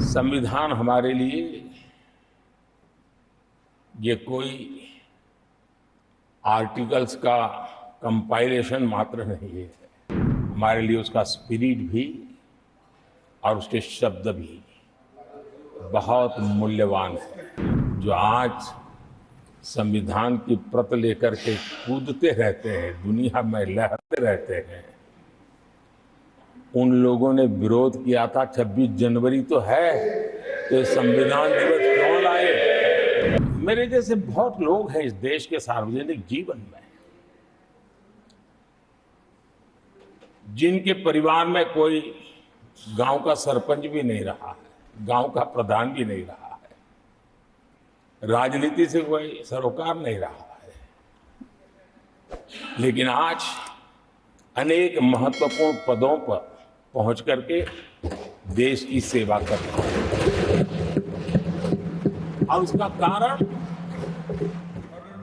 संविधान हमारे लिए ये कोई आर्टिकल्स का कंपाइलेशन मात्र नहीं है। हमारे लिए उसका स्पिरिट भी और उसके शब्द भी बहुत मूल्यवान है। जो आज संविधान की प्रत लेकर के कूदते रहते हैं, दुनिया में लहरते रहते हैं, उन लोगों ने विरोध किया था 26 जनवरी तो है, तो संविधान दिवस क्यों लाए। मेरे जैसे बहुत लोग हैं इस देश के सार्वजनिक जीवन में, जिनके परिवार में कोई गांव का सरपंच भी नहीं रहा है, गांव का प्रधान भी नहीं रहा है, राजनीति से कोई सरोकार नहीं रहा है, लेकिन आज अनेक महत्वपूर्ण पदों पर पहुंच करके देश की सेवा कर रहे हैं। और उसका कारण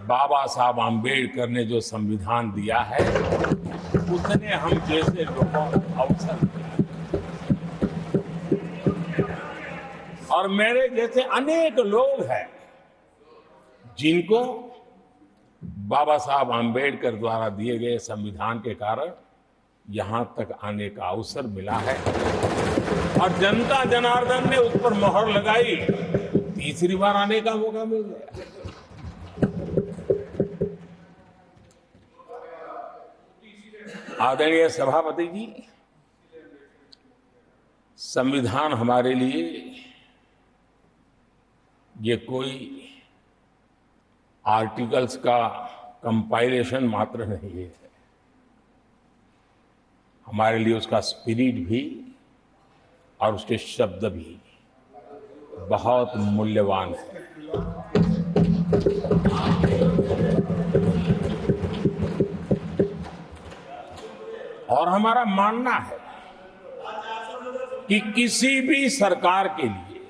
बाबा साहब आम्बेडकर ने जो संविधान दिया है, उसने हम जैसे लोगों को अवसर दिया। और मेरे जैसे अनेक लोग हैं जिनको बाबा साहब आम्बेडकर द्वारा दिए गए संविधान के कारण यहां तक आने का अवसर मिला है। और जनता जनार्दन ने उस पर मोहर लगाई, तीसरी बार आने का मौका मिल गया। आदरणीय सभापति जी, संविधान हमारे लिए ये कोई आर्टिकल्स का कंपाइलेशन मात्र नहीं है। हमारे लिए उसका स्पिरिट भी और उसके शब्द भी बहुत मूल्यवान है। और हमारा मानना है कि किसी भी सरकार के लिए,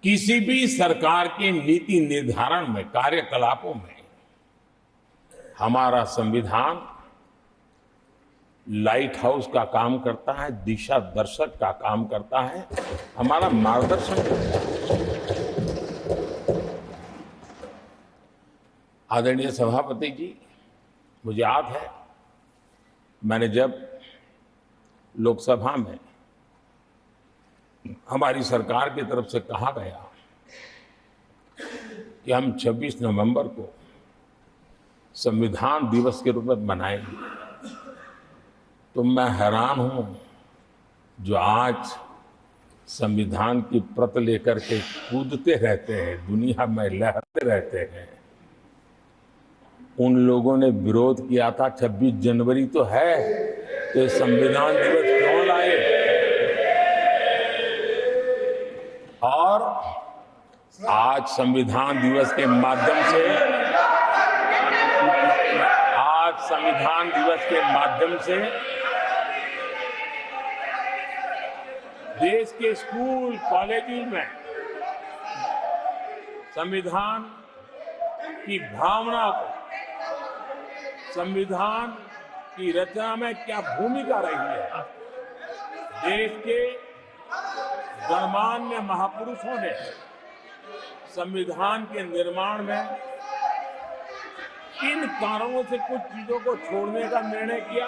किसी भी सरकार के नीति निर्धारण में, कार्यकलापों में हमारा संविधान लाइट हाउस का काम करता है, दिशा दर्शक का काम करता है, हमारा मार्गदर्शन करता है। आदरणीय सभापति जी, मुझे याद है मैंने जब लोकसभा में हमारी सरकार की तरफ से कहा गया कि हम 26 नवंबर को संविधान दिवस के रूप में मनाएंगे, तो मैं हैरान हूं जो आज संविधान की प्रत लेकर के कूदते रहते हैं, दुनिया में लहरते रहते हैं, उन लोगों ने विरोध किया था 26 जनवरी तो है, तो संविधान दिवस क्यों लाए। और आज संविधान दिवस के माध्यम से, देश के स्कूल कॉलेजों में संविधान की भावना को, संविधान की रचना में क्या भूमिका रही है, देश के गणमान्य महापुरुषों ने संविधान के निर्माण में किन कारणों से कुछ चीजों को छोड़ने का निर्णय किया,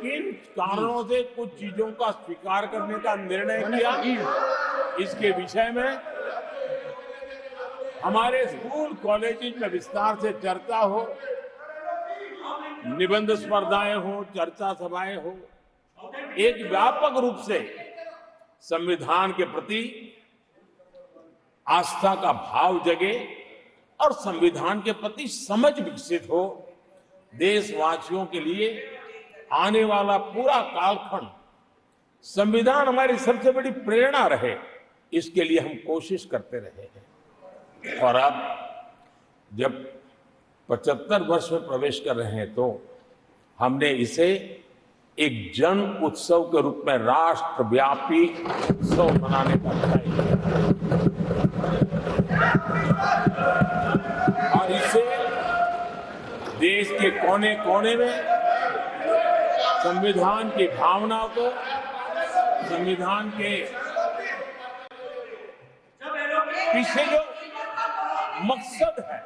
किन कारणों से कुछ चीजों का स्वीकार करने का निर्णय किया, इसके विषय में हमारे स्कूल कॉलेज में विस्तार से चर्चा हो, निबंध स्पर्धाएं हो, चर्चा सभाएं हो, एक व्यापक रूप से संविधान के प्रति आस्था का भाव जगे और संविधान के प्रति समझ विकसित हो। देशवासियों के लिए आने वाला पूरा कालखंड संविधान हमारी सबसे बड़ी प्रेरणा रहे, इसके लिए हम कोशिश करते रहे हैं। और अब जब 75 वर्ष में प्रवेश कर रहे हैं, तो हमने इसे एक जन उत्सव के रूप में राष्ट्रव्यापी उत्सव मनाने का तय किया। और इससे देश के कोने कोने में संविधान की भावना को, संविधान के पीछे जो मकसद है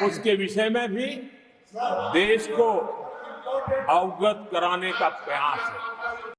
उसके विषय में भी देश को अवगत कराने का प्रयास है।